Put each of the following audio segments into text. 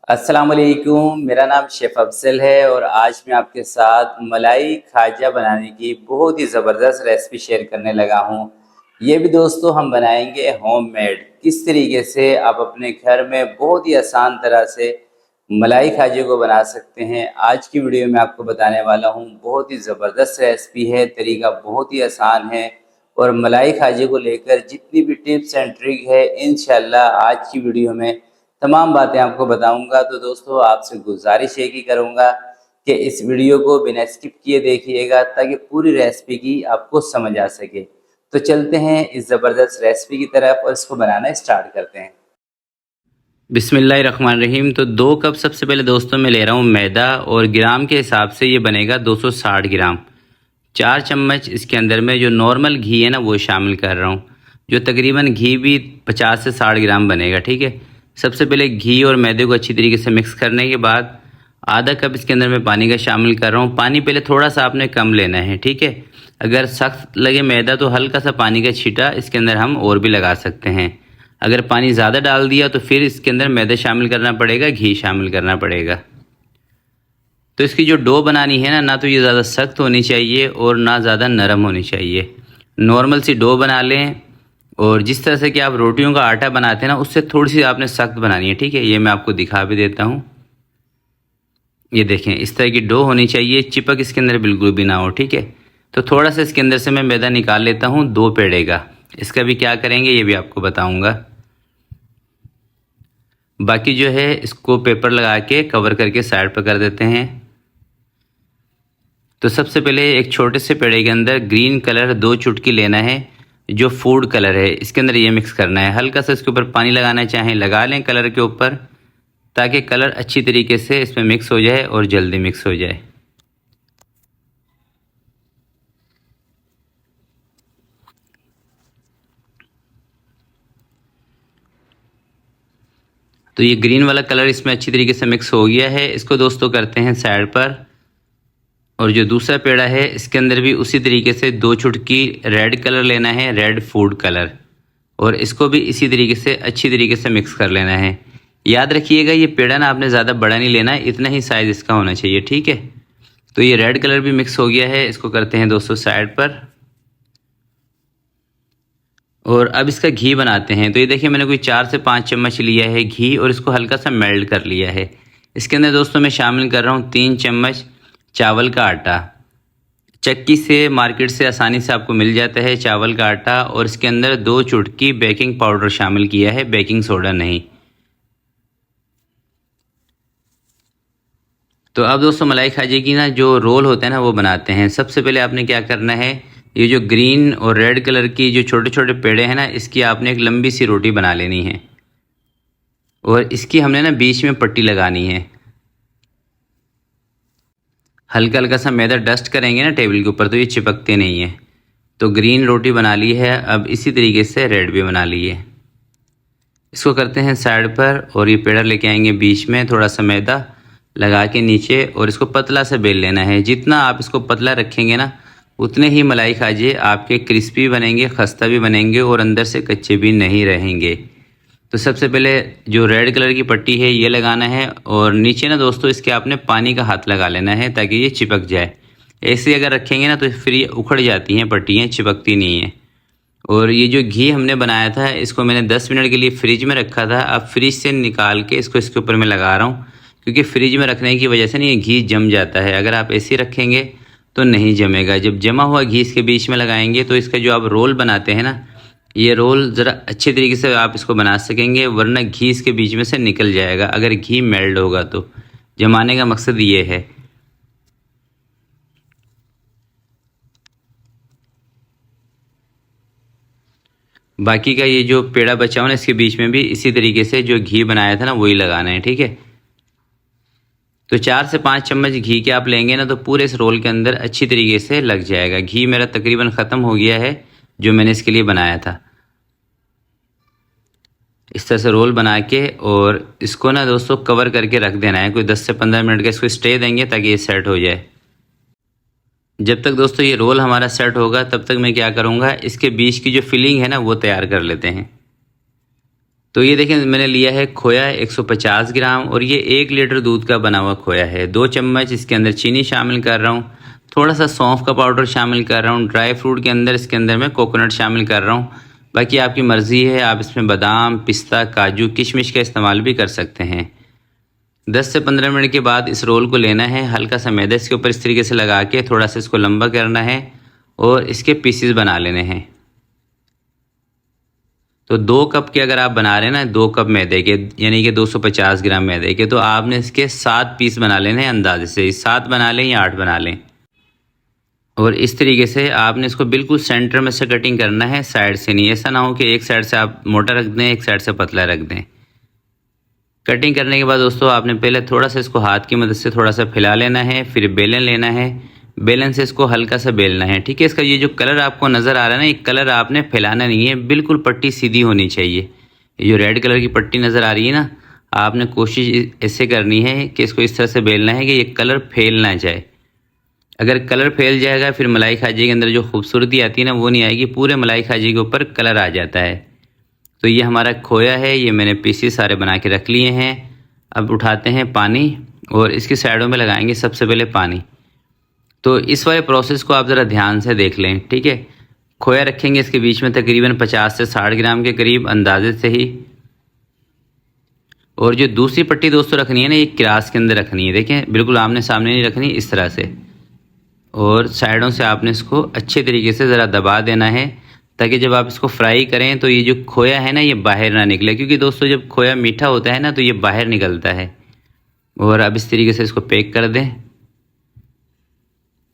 अस्सलाम वालेकुम। मेरा नाम शेफ़ अफ़ज़ल है और आज मैं आपके साथ मलाई खाजा बनाने की बहुत ही ज़बरदस्त रेसिपी शेयर करने लगा हूँ। ये भी दोस्तों हम बनाएंगे होममेड। किस तरीके से आप अपने घर में बहुत ही आसान तरह से मलाई खाजे को बना सकते हैं, आज की वीडियो में आपको बताने वाला हूँ। बहुत ही ज़बरदस्त रेसिपी है, तरीका बहुत ही आसान है और मलाई खाजे को लेकर जितनी भी टिप्स एंड ट्रिक है इंशाल्लाह आज की वीडियो में तमाम बातें आपको बताऊंगा। तो दोस्तों आपसे गुजारिश है कि करूंगा कि इस वीडियो को बिना स्किप किए देखिएगा ताकि पूरी रेसिपी की आपको समझ आ सके। तो चलते हैं इस ज़बरदस्त रेसिपी की तरफ और इसको बनाना स्टार्ट करते हैं। बिस्मिल्लाहिर्रहमानिर्रहीम। तो 2 कप सबसे पहले दोस्तों मैं ले रहा हूँ मैदा और ग्राम के हिसाब से ये बनेगा 260 ग्राम। 4 चम्मच इसके अंदर में जो नॉर्मल घी है ना वो शामिल कर रहा हूँ, जो तकरीबन घी भी 50 से 60 ग्राम बनेगा। ठीक है, सबसे पहले घी और मैदे को अच्छी तरीके से मिक्स करने के बाद आधा कप इसके अंदर मैं पानी का शामिल कर रहा हूँ। पानी पहले थोड़ा सा आपने कम लेना है। ठीक है, अगर सख्त लगे मैदा तो हल्का सा पानी का छींटा इसके अंदर हम और भी लगा सकते हैं। अगर पानी ज़्यादा डाल दिया तो फिर इसके अंदर मैदा शामिल करना पड़ेगा, घी शामिल करना पड़ेगा। तो इसकी जो डो बनानी है ना, ना तो ये ज़्यादा सख्त होनी चाहिए और ना ज़्यादा नरम होनी चाहिए। नॉर्मल सी डो बना लें और जिस तरह से कि आप रोटियों का आटा बनाते हैं ना, उससे थोड़ी सी आपने सख्त बनानी है। ठीक है, ये मैं आपको दिखा भी देता हूँ। ये देखें, इस तरह की डो होनी चाहिए, चिपक इसके अंदर बिल्कुल भी ना हो। ठीक है, तो थोड़ा सा इसके अंदर से मैं मैदा निकाल लेता हूँ 2 पेड़े का। इसका भी क्या करेंगे ये भी आपको बताऊँगा। बाकी जो है इसको पेपर लगा के कवर करके साइड पर कर देते हैं। तो सबसे पहले एक छोटे से पेड़े के अंदर ग्रीन कलर 2 चुटकी लेना है, जो फूड कलर है इसके अंदर ये मिक्स करना है। हल्का सा इसके ऊपर पानी लगाना चाहें लगा लें कलर के ऊपर, ताकि कलर अच्छी तरीके से इसमें मिक्स हो जाए और जल्दी मिक्स हो जाए। तो ये ग्रीन वाला कलर इसमें अच्छी तरीके से मिक्स हो गया है। इसको दोस्तों करते हैं साइड पर। और जो दूसरा पेड़ा है इसके अंदर भी उसी तरीके से 2 चुटकी रेड कलर लेना है, रेड फूड कलर, और इसको भी इसी तरीके से अच्छी तरीके से मिक्स कर लेना है। याद रखिएगा ये पेड़ा ना आपने ज़्यादा बड़ा नहीं लेना है, इतना ही साइज़ इसका होना चाहिए। ठीक है, तो ये रेड कलर भी मिक्स हो गया है, इसको करते हैं दोस्तों साइड पर। और अब इसका घी बनाते हैं। तो ये देखिए मैंने कोई 4 से 5 चम्मच लिया है घी और इसको हल्का सा मेल्ट कर लिया है। इसके अंदर दोस्तों मैं शामिल कर रहा हूँ 3 चम्मच चावल का आटा। चक्की से मार्केट से आसानी से आपको मिल जाता है चावल का आटा। और इसके अंदर 2 चुटकी बेकिंग पाउडर शामिल किया है, बेकिंग सोडा नहीं। तो अब दोस्तों मलाई खाजे की ना जो रोल होता है ना वो बनाते हैं। सबसे पहले आपने क्या करना है, ये जो ग्रीन और रेड कलर की जो छोटे छोटे पेड़े हैं ना, इसकी आपने एक लंबी सी रोटी बना लेनी है और इसकी हमने ना बीच में पट्टी लगानी है। हल्का हल्का सा मैदा डस्ट करेंगे ना टेबल के ऊपर तो ये चिपकते नहीं है। तो ग्रीन रोटी बना ली है, अब इसी तरीके से रेड भी बना ली है। इसको करते हैं साइड पर और ये पेड़ा लेके आएंगे बीच में, थोड़ा सा मैदा लगा के नीचे, और इसको पतला सा बेल लेना है। जितना आप इसको पतला रखेंगे ना उतने ही मलाई खाजे आपके क्रिस्पी बनेंगे, खस्ता भी बनेंगे और अंदर से कच्चे भी नहीं रहेंगे। तो सबसे पहले जो रेड कलर की पट्टी है ये लगाना है और नीचे ना दोस्तों इसके आपने पानी का हाथ लगा लेना है ताकि ये चिपक जाए। ऐसे अगर रखेंगे ना तो फिर ये उखड़ जाती हैं पट्टियाँ, चिपकती नहीं है। और ये जो घी हमने बनाया था इसको मैंने 10 मिनट के लिए फ्रिज में रखा था। अब फ्रिज से निकाल के इसको इसके ऊपर मैं लगा रहा हूँ, क्योंकि फ्रिज में रखने की वजह से ना ये घी जम जाता है। अगर आप ऐसे रखेंगे तो नहीं जमेगा। जब जमा हुआ घी इसके बीच में लगाएंगे तो इसका जो आप रोल बनाते हैं ना, ये रोल ज़रा अच्छे तरीके से आप इसको बना सकेंगे, वरना घी इसके बीच में से निकल जाएगा अगर घी मेल्ट होगा तो। जमाने का मकसद ये है। बाकी का ये जो पेड़ा बचा हुआ ना इसके बीच में भी इसी तरीके से जो घी बनाया था ना वही लगाना है। ठीक है, तो 4 से 5 चम्मच घी के आप लेंगे ना तो पूरे इस रोल के अंदर अच्छी तरीके से लग जाएगा। घी मेरा तकरीबन ख़त्म हो गया है जो मैंने इसके लिए बनाया था। इस तरह से रोल बना के और इसको ना दोस्तों कवर करके रख देना है। कोई 10 से 15 मिनट का इसको स्टे देंगे ताकि ये सेट हो जाए। जब तक दोस्तों ये रोल हमारा सेट होगा तब तक मैं क्या करूँगा, इसके बीच की जो फिलिंग है ना वो तैयार कर लेते हैं। तो ये देखें मैंने लिया है खोया 150 ग्राम और ये 1 लीटर दूध का बना हुआ खोया है। 2 चम्मच इसके अंदर चीनी शामिल कर रहा हूँ, थोड़ा सा सौंफ का पाउडर शामिल कर रहा हूँ, ड्राई फ्रूट के अंदर इसके अंदर मैं कोकोनट शामिल कर रहा हूँ। बाकी आपकी मर्ज़ी है, आप इसमें बादाम, पिस्ता, काजू, किशमिश का इस्तेमाल भी कर सकते हैं। 10 से 15 मिनट के बाद इस रोल को लेना है, हल्का सा मैदा इसके ऊपर इस तरीके से लगा के थोड़ा सा इसको लंबा करना है और इसके पीसेस बना लेने हैं। तो 2 कप के अगर आप बना रहे हैं ना, 2 कप मैदे के यानी कि 250 ग्राम मैदे के, तो आपने इसके 7 पीस बना लेने हैं अंदाजे से। 7 बना लें या 8 बना लें। और इस तरीके से आपने इसको बिल्कुल सेंटर में से कटिंग करना है, साइड से नहीं। ऐसा ना हो कि एक साइड से आप मोटा रख दें, एक साइड से पतला रख दें। कटिंग करने के बाद दोस्तों आपने पहले थोड़ा सा इसको हाथ की मदद से थोड़ा सा फैला लेना है, फिर बेलन लेना है, बेलन से इसको हल्का सा बेलना है। ठीक है, इसका ये जो कलर आपको नज़र आ रहा है ना, ये कलर आपने फैलाना नहीं है, बिल्कुल पट्टी सीधी होनी चाहिए। ये जो रेड कलर की पट्टी नज़र आ रही है ना, आपने कोशिश ऐसे करनी है कि इसको इस तरह से बेलना है कि ये कलर फैल ना जाए। अगर कलर फैल जाएगा फिर मलाई खाजी के अंदर जो खूबसूरती आती है ना, वो नहीं आएगी, पूरे मलाई खाजी के ऊपर कलर आ जाता है। तो ये हमारा खोया है, ये मैंने पीसेस सारे बना के रख लिए हैं। अब उठाते हैं पानी और इसकी साइडों में लगाएंगे सबसे पहले पानी। तो इस वाले प्रोसेस को आप ज़रा ध्यान से देख लें। ठीक है, खोया रखेंगे इसके बीच में तकरीबन 50 से 60 ग्राम के करीब अंदाजे से ही। और जो दूसरी पट्टी दोस्तों रखनी है ना, ये क्रास के अंदर रखनी है। देखें, बिल्कुल आमने सामने नहीं रखनी, इस तरह से। और साइडों से आपने इसको अच्छे तरीके से ज़रा दबा देना है, ताकि जब आप इसको फ्राई करें तो ये जो खोया है ना, ये बाहर ना निकले। क्योंकि दोस्तों जब खोया मीठा होता है ना, तो ये बाहर निकलता है। और अब इस तरीके से इसको पैक कर दें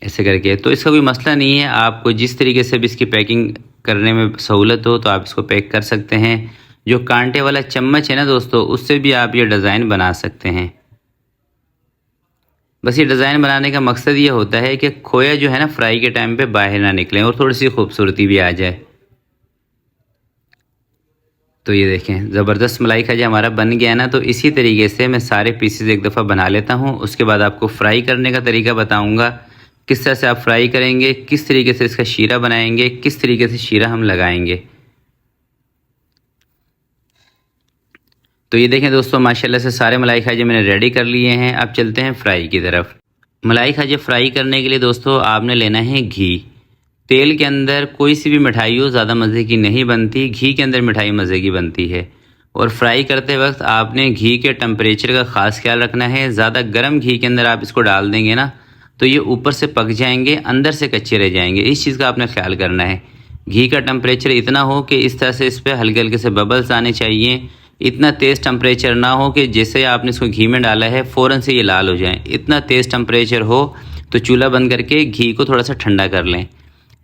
ऐसे करके। तो इसका कोई मसला नहीं है, आपको जिस तरीके से भी इसकी पैकिंग करने में सहूलत हो तो आप इसको पैक कर सकते हैं। जो कांटे वाला चम्मच है ना दोस्तों, उससे भी आप ये डिज़ाइन बना सकते हैं। बस ये डिज़ाइन बनाने का मकसद ये होता है कि खोया जो है ना, फ्राई के टाइम पे बाहर ना निकले और थोड़ी सी खूबसूरती भी आ जाए। तो ये देखें, ज़बरदस्त मलाई खाजा हमारा बन गया ना। तो इसी तरीके से मैं सारे पीसेस एक दफ़ा बना लेता हूँ, उसके बाद आपको फ्राई करने का तरीका बताऊँगा, किस तरह से आप फ्राई करेंगे, किस तरीके से इसका शीरा बनाएंगे, किस तरीके से शीरा हम लगाएंगे। तो ये देखें दोस्तों, माशाल्लाह से सारे मलाई खाजे मैंने रेडी कर लिए हैं। अब चलते हैं फ्राई की तरफ। मलाई खाजे फ्राई करने के लिए दोस्तों आपने लेना है घी। तेल के अंदर कोई सी भी मिठाई हो ज़्यादा मज़े की नहीं बनती, घी के अंदर मिठाई मज़े की बनती है। और फ्राई करते वक्त आपने घी के टेम्परेचर का ख़ास ख्याल रखना है। ज़्यादा गर्म घी के अंदर आप इसको डाल देंगे ना, तो ये ऊपर से पक जाएंगे, अंदर से कच्चे रह जाएंगे। इस चीज़ का आपने ख्याल करना है। घी का टेम्परेचर इतना हो कि इस तरह से इस पर हल्के हल्के से बबल्स आने चाहिए। इतना तेज़ टेम्परेचर ना हो कि जैसे आपने इसको घी में डाला है फ़ौरन से ये लाल हो जाए। इतना तेज़ टेम्परेचर हो तो चूल्हा बंद करके घी को थोड़ा सा ठंडा कर लें।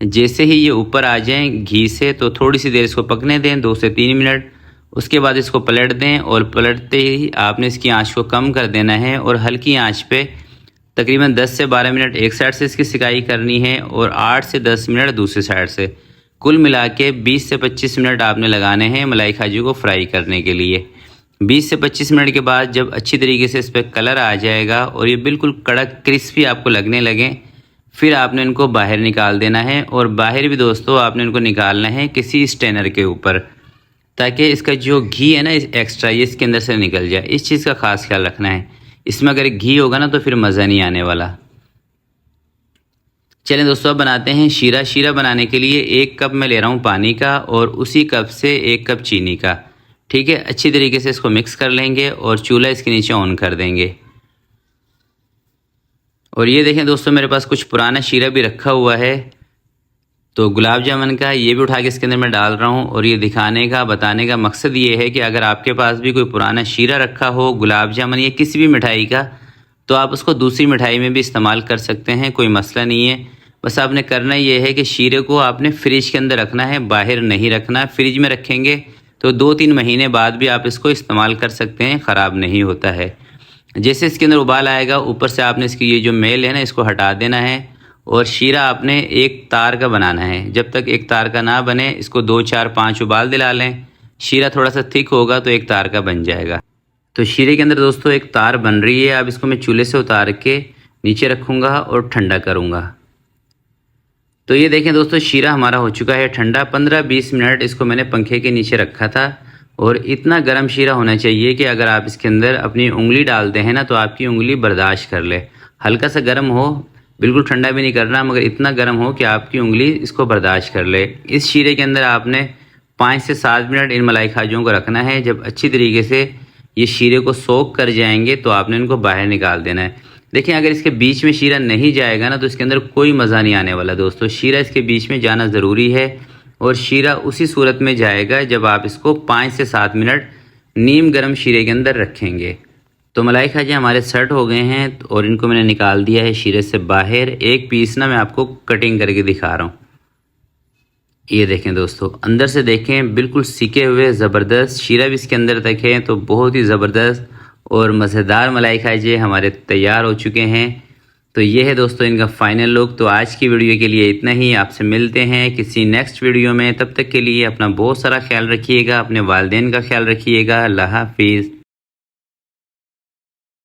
जैसे ही ये ऊपर आ जाएं घी से, तो थोड़ी सी देर इसको पकने दें, 2 से 3 मिनट। उसके बाद इसको पलट दें और पलटते ही आपने इसकी आंच को कम कर देना है और हल्की आंच पे तकरीबन 10 से 12 मिनट एक साइड से इसकी सिकाई करनी है और 8 से 10 मिनट दूसरी साइड से। कुल मिला के 20 से 25 मिनट आपने लगाने हैं मलाई खाजू को फ्राई करने के लिए। 20 से 25 मिनट के बाद जब अच्छी तरीके से इस पर कलर आ जाएगा और ये बिल्कुल कड़क क्रिस्पी आपको लगने लगे, फिर आपने इनको बाहर निकाल देना है। और बाहर भी दोस्तों आपने इनको निकालना है किसी स्ट्रेनर के ऊपर, ताकि इसका जो घी है ना एक्स्ट्रा, ये इसके अंदर से निकल जाए। इस चीज़ का ख़ास ख्याल रखना है। इसमें अगर घी होगा ना तो फिर मज़ा नहीं आने वाला। चलें दोस्तों, अब बनाते हैं शीरा। शीरा बनाने के लिए 1 कप मैं ले रहा हूँ पानी का और उसी कप से 1 कप चीनी का। ठीक है, अच्छी तरीके से इसको मिक्स कर लेंगे और चूल्हा इसके नीचे ऑन कर देंगे। और ये देखें दोस्तों, मेरे पास कुछ पुराना शीरा भी रखा हुआ है, तो गुलाब जामुन का, ये भी उठा के इसके अंदर मैं डाल रहा हूँ। और ये दिखाने का, बताने का मकसद ये है कि अगर आपके पास भी कोई पुराना शीरा रखा हो, गुलाब जामुन या किसी भी मिठाई का, तो आप उसको दूसरी मिठाई में भी इस्तेमाल कर सकते हैं, कोई मसला नहीं है। बस आपने करना ये है कि शीरे को आपने फ्रिज के अंदर रखना है, बाहर नहीं रखना। फ्रिज में रखेंगे तो 2-3 महीने बाद भी आप इसको इस्तेमाल कर सकते हैं, ख़राब नहीं होता है। जैसे इसके अंदर उबाल आएगा, ऊपर से आपने इसकी ये जो मेल है ना, इसको हटा देना है और शीरा आपने 1 तार का बनाना है। जब तक 1 तार का ना बने, इसको 2, 4, 5 उबाल दिला लें। शीरा थोड़ा सा थिक होगा तो 1 तार का बन जाएगा। तो शीरे के अंदर दोस्तों 1 तार बन रही है। अब इसको मैं चूल्हे से उतार के नीचे रखूँगा और ठंडा करूँगा। तो ये देखें दोस्तों, शीरा हमारा हो चुका है ठंडा। 15-20 मिनट इसको मैंने पंखे के नीचे रखा था और इतना गर्म शीरा होना चाहिए कि अगर आप इसके अंदर अपनी उंगली डालते हैं ना तो आपकी उंगली बर्दाश्त कर ले। हल्का सा गर्म हो, बिल्कुल ठंडा भी नहीं करना, मगर इतना गर्म हो कि आपकी उंगली इसको बर्दाश्त कर ले। इस शीरे के अंदर आपने 5 से 7 मिनट इन मलाई खाजों को रखना है। जब अच्छी तरीके से ये शीरे को सोख कर जाएंगे तो आपने इनको बाहर निकाल देना है। देखिए, अगर इसके बीच में शीरा नहीं जाएगा ना तो इसके अंदर कोई मज़ा नहीं आने वाला दोस्तों। शीरा इसके बीच में जाना ज़रूरी है और शीरा उसी सूरत में जाएगा जब आप इसको 5 से 7 मिनट नीम गर्म शीरे के अंदर रखेंगे। तो मलाई खाजे हमारे सेट हो गए हैं और इनको मैंने निकाल दिया है शीरे से बाहर। एक पीस ना मैं आपको कटिंग करके दिखा रहा हूँ। ये देखें दोस्तों, अंदर से देखें बिल्कुल सिके हुए ज़बरदस्त शीरा भी इसके अंदर तक है। तो बहुत ही ज़बरदस्त और मज़ेदार मलाई खाजे हमारे तैयार हो चुके हैं। तो ये है दोस्तों इनका फाइनल लुक। तो आज की वीडियो के लिए इतना ही। आपसे मिलते हैं किसी नेक्स्ट वीडियो में। तब तक के लिए अपना बहुत सारा ख्याल रखिएगा, अपने वालिदैन का ख्याल रखिएगा। अल्लाह हाफिज़।